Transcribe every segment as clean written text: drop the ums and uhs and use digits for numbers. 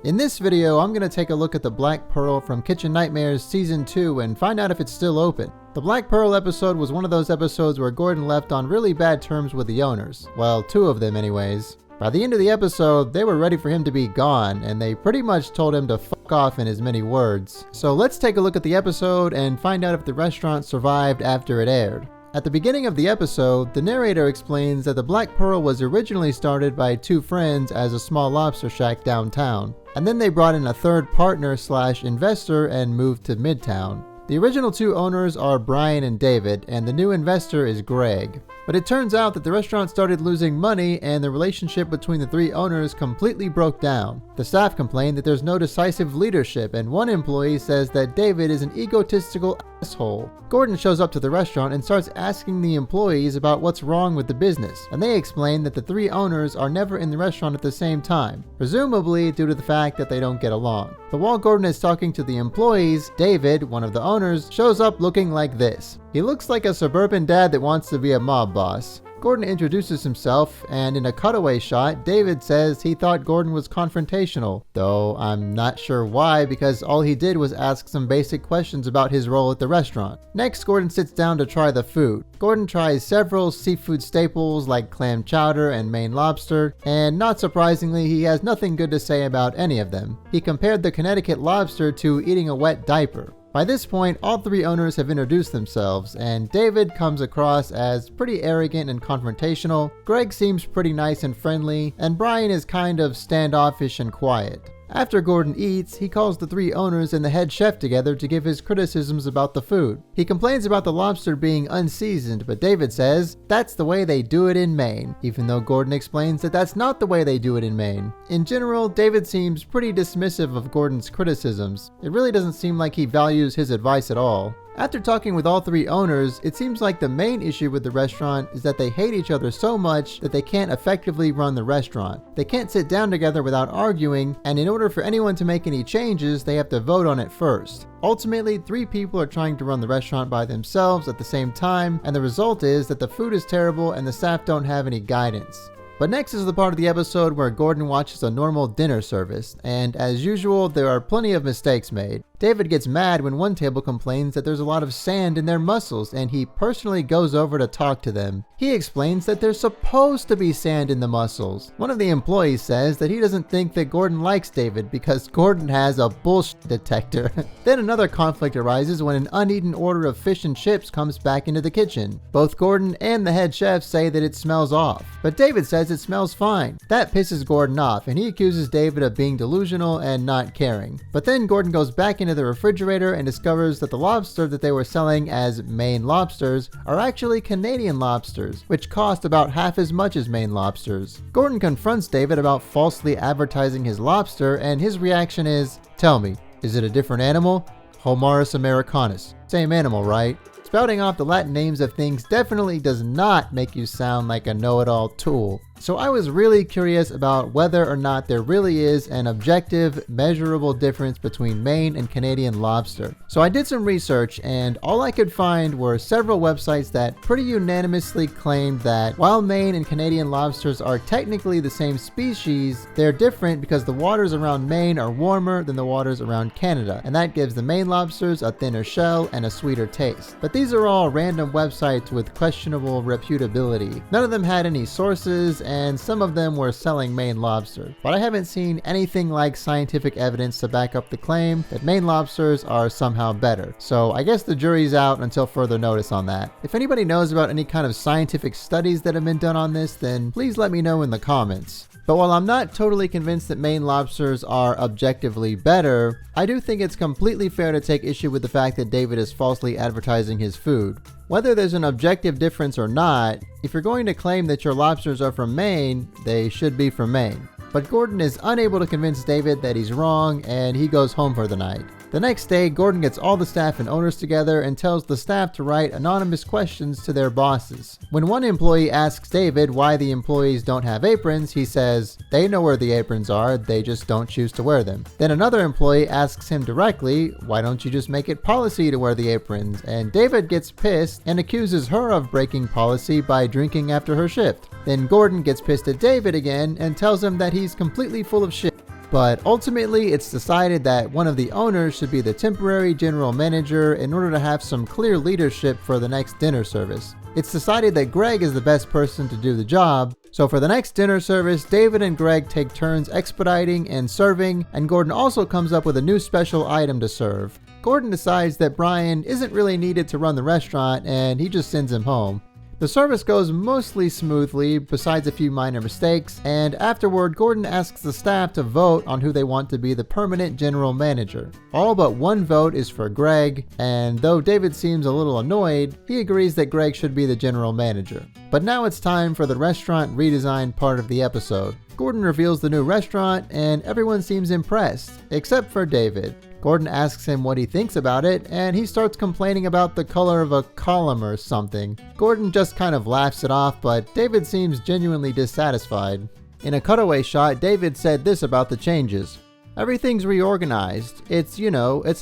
In this video, I'm going to take a look at the Black Pearl from Kitchen Nightmares Season 2 and find out if it's still open. The Black Pearl episode was one of those episodes where Gordon left on really bad terms with the owners. Well, two of them anyways. By the end of the episode, they were ready for him to be gone, and they pretty much told him to fuck off in as many words. So let's take a look at the episode and find out if the restaurant survived after it aired. At the beginning of the episode, the narrator explains that the Black Pearl was originally started by two friends as a small lobster shack downtown, and then they brought in a third partner / investor and moved to Midtown. The original two owners are Brian and David, and the new investor is Greg. But it turns out that the restaurant started losing money and the relationship between the three owners completely broke down. The staff complained that there's no decisive leadership, and one employee says that David is an egotistical asshole. Gordon shows up to the restaurant and starts asking the employees about what's wrong with the business, and they explain that the three owners are never in the restaurant at the same time, presumably due to the fact that they don't get along. But while Gordon is talking to the employees, David, one of the owners, shows up looking like this. He looks like a suburban dad that wants to be a mob boss. Gordon introduces himself, and in a cutaway shot, David says he thought Gordon was confrontational, though I'm not sure why, because all he did was ask some basic questions about his role at the restaurant. Next, Gordon sits down to try the food. Gordon tries several seafood staples like clam chowder and Maine lobster, and not surprisingly, he has nothing good to say about any of them. He compared the Connecticut lobster to eating a wet diaper. By this point, all three owners have introduced themselves, and David comes across as pretty arrogant and confrontational, Greg seems pretty nice and friendly, and Brian is kind of standoffish and quiet. After Gordon eats, he calls the three owners and the head chef together to give his criticisms about the food. He complains about the lobster being unseasoned, but David says that's the way they do it in Maine, even though Gordon explains that that's not the way they do it in Maine. In general, David seems pretty dismissive of Gordon's criticisms. It really doesn't seem like he values his advice at all. After talking with all three owners, it seems like the main issue with the restaurant is that they hate each other so much that they can't effectively run the restaurant. They can't sit down together without arguing, and in order for anyone to make any changes, they have to vote on it first. Ultimately, three people are trying to run the restaurant by themselves at the same time, and the result is that the food is terrible and the staff don't have any guidance. But next is the part of the episode where Gordon watches a normal dinner service, and as usual, there are plenty of mistakes made. David gets mad when one table complains that there's a lot of sand in their mussels, and he personally goes over to talk to them. He explains that there's supposed to be sand in the mussels. One of the employees says that he doesn't think that Gordon likes David because Gordon has a bullshit detector. Then another conflict arises when an uneaten order of fish and chips comes back into the kitchen. Both Gordon and the head chef say that it smells off, but David says it smells fine. That pisses Gordon off, and he accuses David of being delusional and not caring. But then Gordon goes back into the refrigerator and discovers that the lobster that they were selling as Maine lobsters are actually Canadian lobsters, which cost about half as much as Maine lobsters. Gordon confronts David about falsely advertising his lobster, and his reaction is, "Tell me, is it a different animal? Homarus americanus. Same animal, right?" Spouting off the Latin names of things definitely does not make you sound like a know-it-all tool. So I was really curious about whether or not there really is an objective, measurable difference between Maine and Canadian lobster. So I did some research, and all I could find were several websites that pretty unanimously claimed that while Maine and Canadian lobsters are technically the same species, they're different because the waters around Maine are warmer than the waters around Canada, and that gives the Maine lobsters a thinner shell and a sweeter taste. But these are all random websites with questionable reputability. None of them had any sources, and some of them were selling Maine lobster. But I haven't seen anything like scientific evidence to back up the claim that Maine lobsters are somehow better. So I guess the jury's out until further notice on that. If anybody knows about any kind of scientific studies that have been done on this, then please let me know in the comments. But while I'm not totally convinced that Maine lobsters are objectively better, I do think it's completely fair to take issue with the fact that David is falsely advertising his food. Whether there's an objective difference or not, if you're going to claim that your lobsters are from Maine, they should be from Maine. But Gordon is unable to convince David that he's wrong, and he goes home for the night. The next day, Gordon gets all the staff and owners together and tells the staff to write anonymous questions to their bosses. When one employee asks David why the employees don't have aprons, he says, they know where the aprons are, they just don't choose to wear them. Then another employee asks him directly, why don't you just make it policy to wear the aprons? And David gets pissed and accuses her of breaking policy by drinking after her shift. Then Gordon gets pissed at David again and tells him that he's completely full of shit. But ultimately, it's decided that one of the owners should be the temporary general manager in order to have some clear leadership for the next dinner service. It's decided that Greg is the best person to do the job, so for the next dinner service, David and Greg take turns expediting and serving, and Gordon also comes up with a new special item to serve. Gordon decides that Brian isn't really needed to run the restaurant, and he just sends him home. The service goes mostly smoothly, besides a few minor mistakes, and afterward, Gordon asks the staff to vote on who they want to be the permanent general manager. All but one vote is for Greg, and though David seems a little annoyed, he agrees that Greg should be the general manager. But now it's time for the restaurant redesign part of the episode. Gordon reveals the new restaurant, and everyone seems impressed, except for David. Gordon asks him what he thinks about it, and he starts complaining about the color of a column or something. Gordon just kind of laughs it off, but David seems genuinely dissatisfied. In a cutaway shot, David said this about the changes. "Everything's reorganized. It's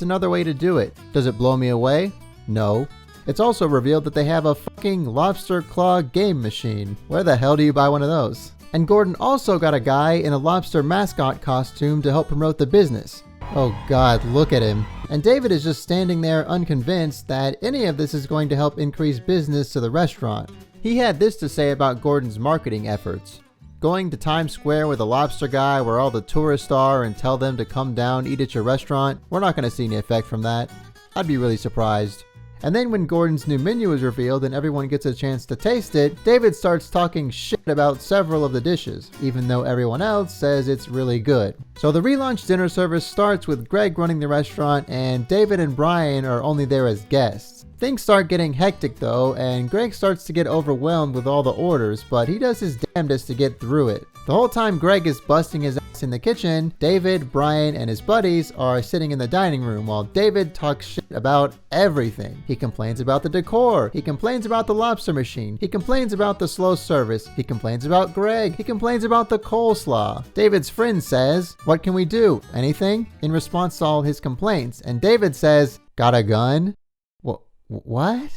another way to do it. Does it blow me away? No. It's also revealed that they have a fucking lobster claw game machine. Where the hell do you buy one of those?" And Gordon also got a guy in a lobster mascot costume to help promote the business. Oh God, look at him. And David is just standing there unconvinced that any of this is going to help increase business to the restaurant. He had this to say about Gordon's marketing efforts. "Going to Times Square with a lobster guy where all the tourists are and tell them to come down eat at your restaurant, we're not going to see any effect from that. I'd be really surprised." And then when Gordon's new menu is revealed and everyone gets a chance to taste it, David starts talking shit about several of the dishes, even though everyone else says it's really good. So the relaunch dinner service starts with Greg running the restaurant, and David and Brian are only there as guests. Things start getting hectic though, and Greg starts to get overwhelmed with all the orders, but he does his damnedest to get through it. The whole time Greg is busting his ass in the kitchen, David, Brian, and his buddies are sitting in the dining room while David talks shit about everything. He complains about the decor, he complains about the lobster machine, he complains about the slow service, he complains about Greg, he complains about the coleslaw. David's friend says, "What can we do? Anything?" in response to all his complaints, and David says, "Got a gun?" What?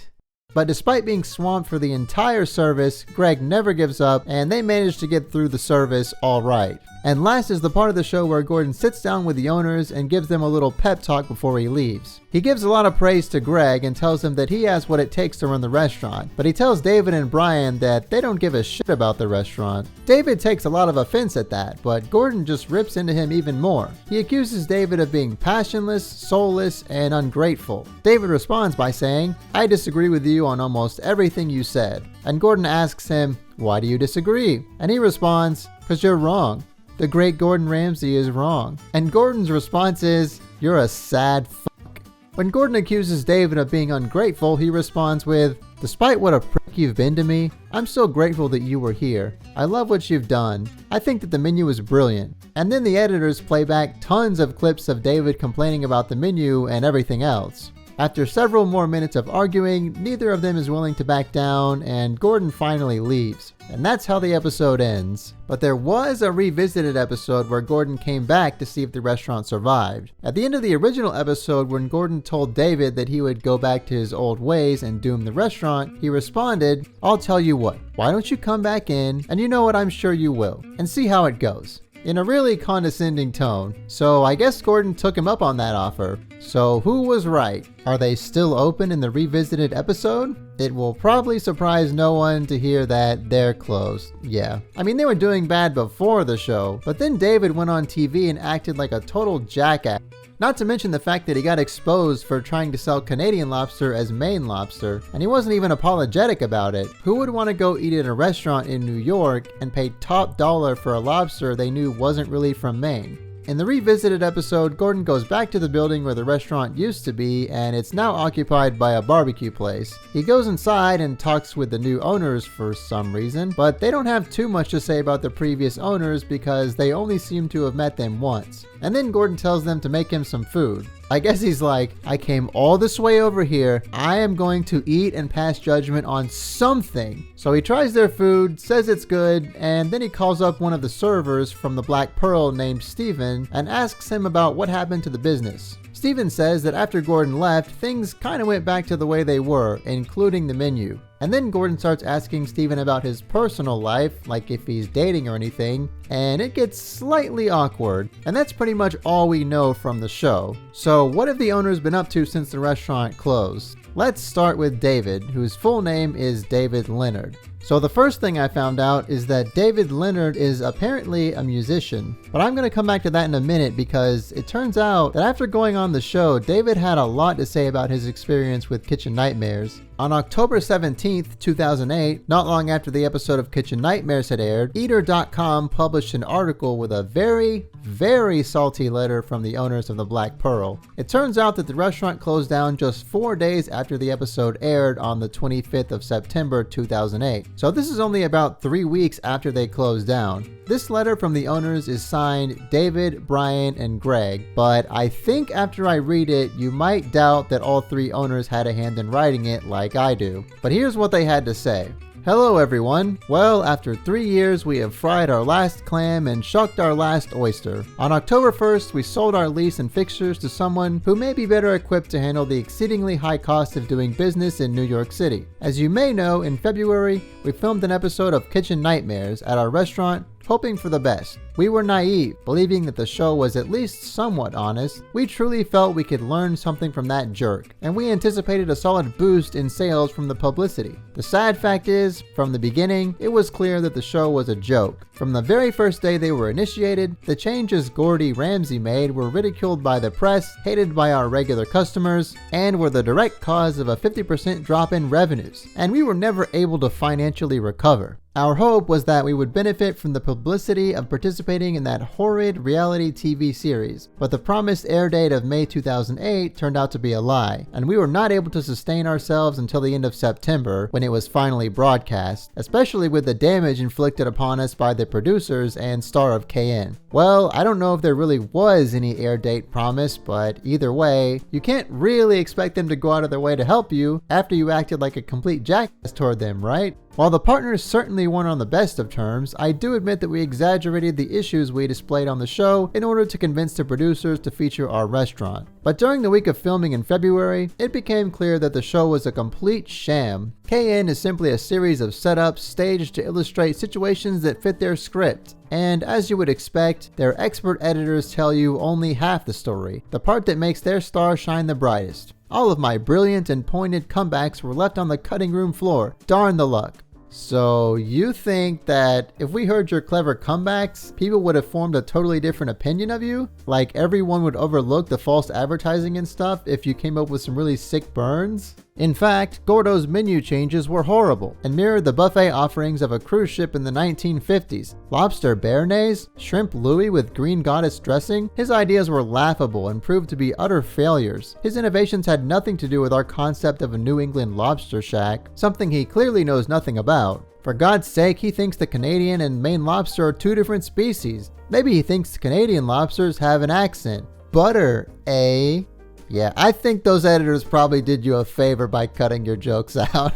But despite being swamped for the entire service, Greg never gives up, and they manage to get through the service all right. And last is the part of the show where Gordon sits down with the owners and gives them a little pep talk before he leaves. He gives a lot of praise to Greg and tells him that he has what it takes to run the restaurant, but he tells David and Brian that they don't give a shit about the restaurant. David takes a lot of offense at that, but Gordon just rips into him even more. He accuses David of being passionless, soulless, and ungrateful. David responds by saying, "I disagree with you on almost everything you said." And Gordon asks him, "Why do you disagree?" And he responds, "'Cause you're wrong. The great Gordon Ramsay is wrong." And Gordon's response is, "You're a sad fuck." When Gordon accuses David of being ungrateful, he responds with, "Despite what a prick you've been to me, I'm still grateful that you were here. I love what you've done. I think that the menu is brilliant." And then the editors play back tons of clips of David complaining about the menu and everything else. After several more minutes of arguing, neither of them is willing to back down, and Gordon finally leaves. And that's how the episode ends. But there was a revisited episode where Gordon came back to see if the restaurant survived. At the end of the original episode, when Gordon told David that he would go back to his old ways and doom the restaurant, he responded, "I'll tell you what, why don't you come back in, and you know what, I'm sure you will, and see how it goes," in a really condescending tone. So I guess Gordon took him up on that offer. So who was right? Are they still open in the revisited episode? It will probably surprise no one to hear that they're closed. Yeah. I mean, they were doing bad before the show, but then David went on TV and acted like a total jackass. Not to mention the fact that he got exposed for trying to sell Canadian lobster as Maine lobster, and he wasn't even apologetic about it. Who would want to go eat at a restaurant in New York and pay top dollar for a lobster they knew wasn't really from Maine? In the revisited episode, Gordon goes back to the building where the restaurant used to be, and it's now occupied by a barbecue place. He goes inside and talks with the new owners for some reason, but they don't have too much to say about the previous owners because they only seem to have met them once. And then Gordon tells them to make him some food. I guess he's like, "I came all this way over here. I am going to eat and pass judgment on something." So he tries their food, says it's good, and then he calls up one of the servers from the Black Pearl named Steven and asks him about what happened to the business. Steven says that after Gordon left, things kind of went back to the way they were, including the menu. And then Gordon starts asking Steven about his personal life, like if he's dating or anything, and it gets slightly awkward. And that's pretty much all we know from the show. So what have the owners been up to since the restaurant closed? Let's start with David, whose full name is David Leonard. So the first thing I found out is that David Leonard is apparently a musician, but I'm going to come back to that in a minute because it turns out that after going on the show, David had a lot to say about his experience with Kitchen Nightmares. On October 17th, 2008, not long after the episode of Kitchen Nightmares had aired, Eater.com published an article with a very salty letter from the owners of the Black Pearl. It turns out that the restaurant closed down just 4 days after the episode aired on the 25th of September 2008. So this is only about 3 weeks after they closed down. This letter from the owners is signed David, Brian, and Greg, but I think after I read it, you might doubt that all 3 owners had a hand in writing it like I do. But here's what they had to say. Hello everyone. Well, after 3 years, we have fried our last clam and shucked our last oyster. On October 1st, we sold our lease and fixtures to someone who may be better equipped to handle the exceedingly high cost of doing business in New York City. As you may know, in February, we filmed an episode of Kitchen Nightmares at our restaurant, hoping for the best. We were naive, believing that the show was at least somewhat honest. We truly felt we could learn something from that jerk, and we anticipated a solid boost in sales from the publicity. The sad fact is, from the beginning, it was clear that the show was a joke. From the very first day they were initiated, the changes Gordy Ramsay made were ridiculed by the press, hated by our regular customers, and were the direct cause of a 50% drop in revenues, and we were never able to financially recover. Our hope was that we would benefit from the publicity of participating in that horrid reality TV series, but the promised air date of May 2008 turned out to be a lie, and we were not able to sustain ourselves until the end of September when it was finally broadcast, especially with the damage inflicted upon us by the producers and star of KN. Well, I don't know if there really was any air date promised, but either way, you can't really expect them to go out of their way to help you after you acted like a complete jackass toward them, right? While the partners certainly weren't on the best of terms, I do admit that we exaggerated the issues we displayed on the show in order to convince the producers to feature our restaurant. But during the week of filming in February, it became clear that the show was a complete sham. KN is simply a series of setups staged to illustrate situations that fit their script. And as you would expect, their expert editors tell you only half the story, the part that makes their star shine the brightest. All of my brilliant and pointed comebacks were left on the cutting room floor. Darn the luck. So you think that if we heard your clever comebacks, people would have formed a totally different opinion of you? Like everyone would overlook the false advertising and stuff if you came up with some really sick burns? In fact, Gordo's menu changes were horrible and mirrored the buffet offerings of a cruise ship in the 1950s. Lobster béarnaise, shrimp Louis with green goddess dressing. His ideas were laughable and proved to be utter failures. His innovations had nothing to do with our concept of a New England lobster shack, something he clearly knows nothing about. For God's sake, he thinks the Canadian and Maine lobster are 2 different species. Maybe he thinks Canadian lobsters have an accent. Butter, eh? Yeah, I think those editors probably did you a favor by cutting your jokes out.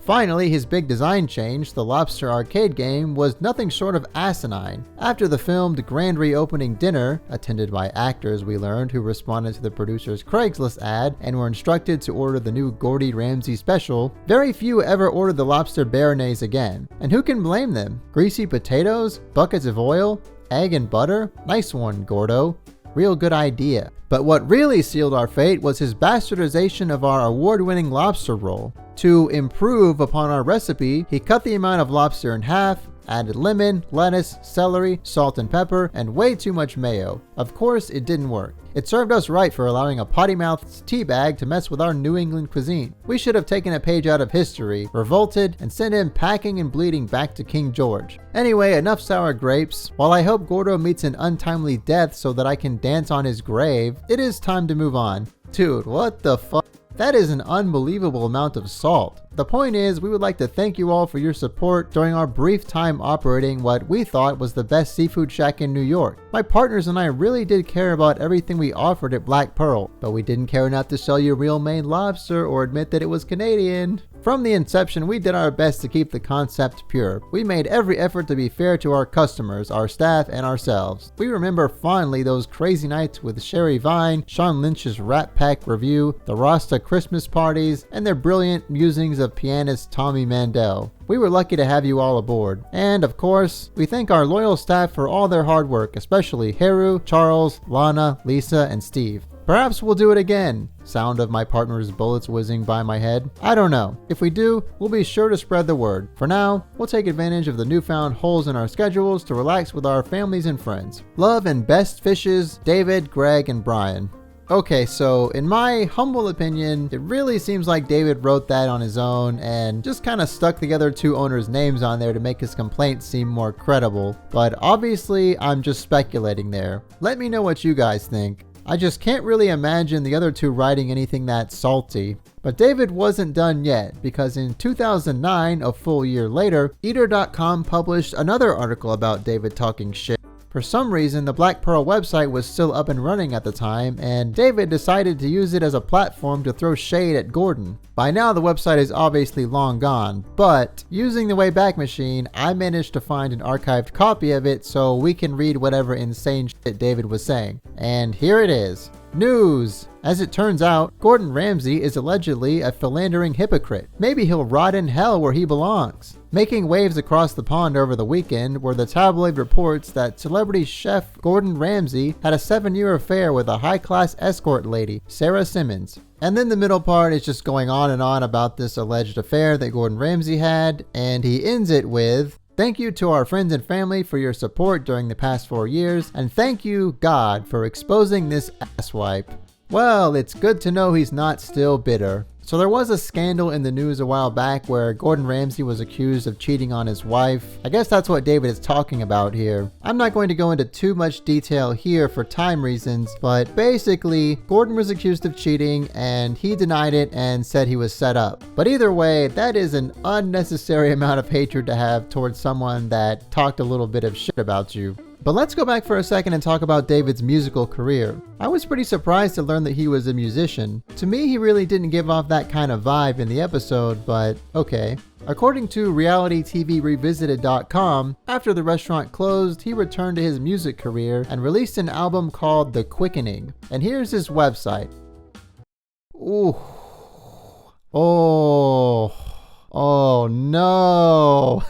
Finally, his big design change, the Lobster arcade game, was nothing short of asinine. After the filmed grand reopening dinner, attended by actors we learned who responded to the producer's Craigslist ad and were instructed to order the new Gordy Ramsay special, very few ever ordered the Lobster béarnaise again. And who can blame them? Greasy potatoes? Buckets of oil? Egg and butter? Nice one, Gordo. Real good idea. But what really sealed our fate was his bastardization of our award-winning lobster roll. To improve upon our recipe, he cut the amount of lobster in half, added lemon, lettuce, celery, salt and pepper, and way too much mayo. Of course, it didn't work. It served us right for allowing a potty-mouthed teabag to mess with our New England cuisine. We should have taken a page out of history, revolted, and sent him packing and bleeding back to King George. Anyway, enough sour grapes. While I hope Gordo meets an untimely death so that I can dance on his grave, it is time to move on. Dude, what the fuck? That is an unbelievable amount of salt. The point is, we would like to thank you all for your support during our brief time operating what we thought was the best seafood shack in New York. My partners and I really did care about everything we offered at Black Pearl, but we didn't care enough to sell you real Maine lobster or admit that it was Canadian. From the inception, we did our best to keep the concept pure. We made every effort to be fair to our customers, our staff, and ourselves. We remember fondly those crazy nights with Sherry Vine, Sean Lynch's Rat Pack review, the Rasta Christmas parties, and their brilliant musings of pianist Tommy Mandel. We were lucky to have you all aboard. And of course, we thank our loyal staff for all their hard work, especially Haru, Charles, Lana, Lisa, and Steve. Perhaps we'll do it again. Sound of my partner's bullets whizzing by my head. I don't know. If we do, we'll be sure to spread the word. For now, we'll take advantage of the newfound holes in our schedules to relax with our families and friends. Love and best fishes, David, Greg, and Brian. Okay, so in my humble opinion, it really seems like David wrote that on his own and just kind of stuck the other two owners' names on there to make his complaint seem more credible. But obviously, I'm just speculating there. Let me know what you guys think. I just can't really imagine the other two writing anything that salty. But David wasn't done yet, because in 2009, a full year later, Eater.com published another article about David talking shit. For some reason, the Black Pearl website was still up and running at the time, and David decided to use it as a platform to throw shade at Gordon. By now, the website is obviously long gone, but using the Wayback Machine, I managed to find an archived copy of it so we can read whatever insane shit David was saying. And here it is. News! As it turns out, Gordon Ramsay is allegedly a philandering hypocrite. Maybe he'll rot in hell where he belongs. Making waves across the pond over the weekend were the tabloid reports that celebrity chef Gordon Ramsay had a 7-year affair with a high-class escort lady, Sarah Simmons. And then the middle part is just going on and on about this alleged affair that Gordon Ramsay had, and he ends it with, "Thank you to our friends and family for your support during the past 4 years, and thank you, God, for exposing this asswipe." Well, it's good to know he's not still bitter. So there was a scandal in the news a while back where Gordon Ramsay was accused of cheating on his wife. I guess that's what David is talking about here. I'm not going to go into too much detail here for time reasons, but basically, Gordon was accused of cheating and he denied it and said he was set up. But either way, that is an unnecessary amount of hatred to have towards someone that talked a little bit of shit about you. But let's go back for a second and talk about David's musical career. I was pretty surprised to learn that he was a musician. To me, he really didn't give off that kind of vibe in the episode, but okay. According to realitytvrevisited.com, after the restaurant closed, he returned to his music career and released an album called The Quickening. And here's his website. Ooh. Oh no.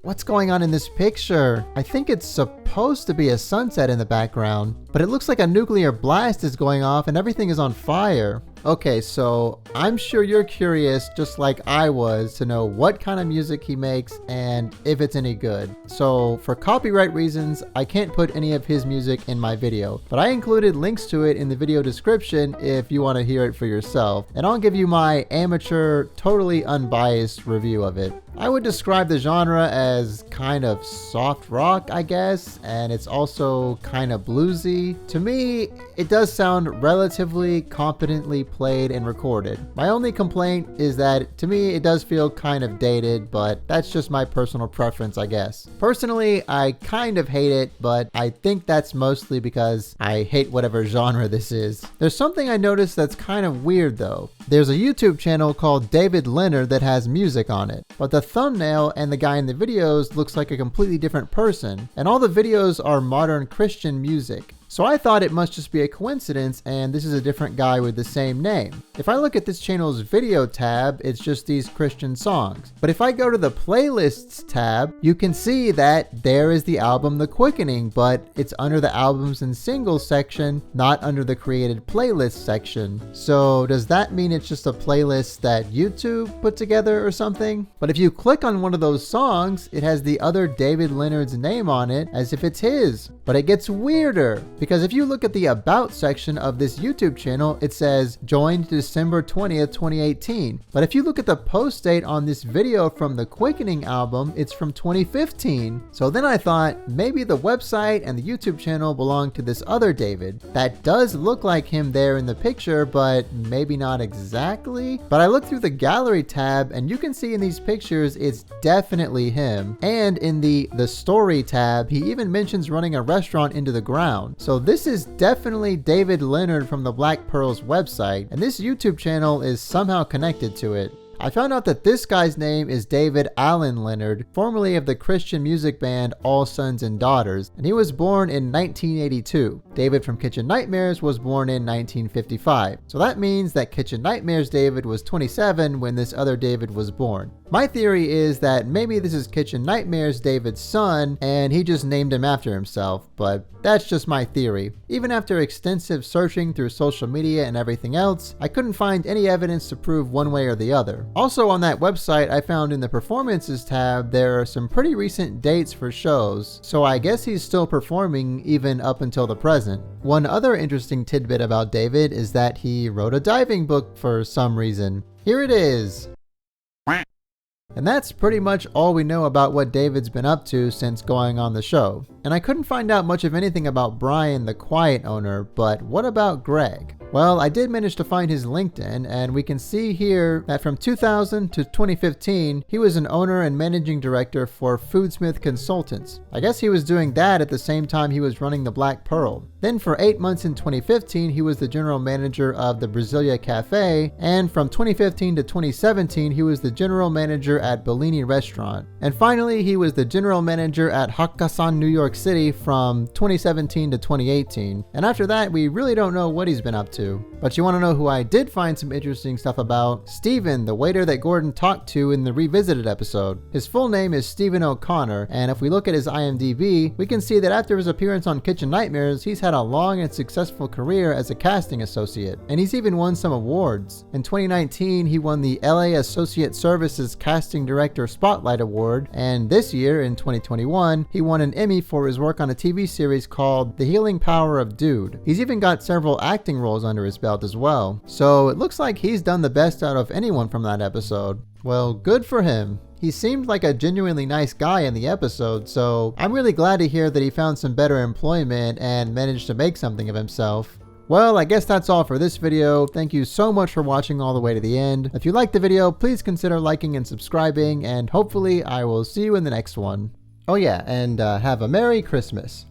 What's going on in this picture? I think it's supposed to be a sunset in the background, but it looks like a nuclear blast is going off and everything is on fire. Okay, so I'm sure you're curious, just like I was, to know what kind of music he makes and if it's any good. So for copyright reasons, I can't put any of his music in my video, but I included links to it in the video description if you want to hear it for yourself. And I'll give you my amateur, totally unbiased review of it. I would describe the genre as kind of soft rock, I guess, and it's also kind of bluesy. To me, it does sound relatively competently played and recorded. My only complaint is that to me it does feel kind of dated, but that's just my personal preference, I guess. Personally, I kind of hate it, but I think that's mostly because I hate whatever genre this is. There's something I noticed that's kind of weird though. There's a YouTube channel called David Leonard that has music on it, but the thumbnail and the guy in the videos looks like a completely different person, and all the videos are modern Christian music. So I thought it must just be a coincidence and this is a different guy with the same name. If I look at this channel's video tab, it's just these Christian songs. But if I go to the playlists tab, you can see that there is the album The Quickening, but it's under the albums and singles section, not under the created playlist section. So does that mean it's just a playlist that YouTube put together or something? But if you click on one of those songs, it has the other David Leonard's name on it as if it's his. But it gets weirder. Because if you look at the About section of this YouTube channel, it says joined December 20th, 2018. But if you look at the post date on this video from the Quickening album, it's from 2015. So then I thought maybe the website and the YouTube channel belong to this other David. That does look like him there in the picture, but maybe not exactly. But I looked through the gallery tab and you can see in these pictures it's definitely him. And in the story tab, he even mentions running a restaurant into the ground. So this is definitely David Leonard from the Black Pearl's website, and this YouTube channel is somehow connected to it. I found out that this guy's name is David Allen Leonard, formerly of the Christian music band All Sons and Daughters, and he was born in 1982. David from Kitchen Nightmares was born in 1955. So that means that Kitchen Nightmares David was 27 when this other David was born. My theory is that maybe this is Kitchen Nightmares David's son and he just named him after himself, but that's just my theory. Even after extensive searching through social media and everything else, I couldn't find any evidence to prove one way or the other. Also on that website, I found in the Performances tab there are some pretty recent dates for shows, so I guess he's still performing even up until the present. One other interesting tidbit about David is that he wrote a diving book for some reason. Here it is. And that's pretty much all we know about what David's been up to since going on the show. And I couldn't find out much of anything about Brian, the quiet owner, but what about Greg? Well, I did manage to find his LinkedIn, and we can see here that from 2000 to 2015, he was an owner and managing director for Foodsmith Consultants. I guess he was doing that at the same time he was running the Black Pearl. Then for 8 months in 2015, he was the general manager of the Brasilia Cafe, and from 2015 to 2017, he was the general manager at Bellini Restaurant. And finally, he was the general manager at Hakkasan, New York City from 2017 to 2018. And after that, we really don't know what he's been up to. But you want to know who I did find some interesting stuff about? Steven, the waiter that Gordon talked to in the Revisited episode. His full name is Stephen O'Connor, and if we look at his IMDb, we can see that after his appearance on Kitchen Nightmares, he's had a long and successful career as a casting associate, and he's even won some awards. In 2019, he won the LA Associate Services Casting Director Spotlight Award, and this year, in 2021, he won an Emmy for his work on a TV series called The Healing Power of Dude. He's even got several acting roles under his belt as well, so it looks like he's done the best out of anyone from that episode. Well, good for him. He seemed like a genuinely nice guy in the episode, so I'm really glad to hear that he found some better employment and managed to make something of himself. Well, I guess that's all for this video. Thank you so much for watching all the way to the end. If you liked the video, please consider liking and subscribing, and hopefully I will see you in the next one. Oh yeah, and have a Merry Christmas.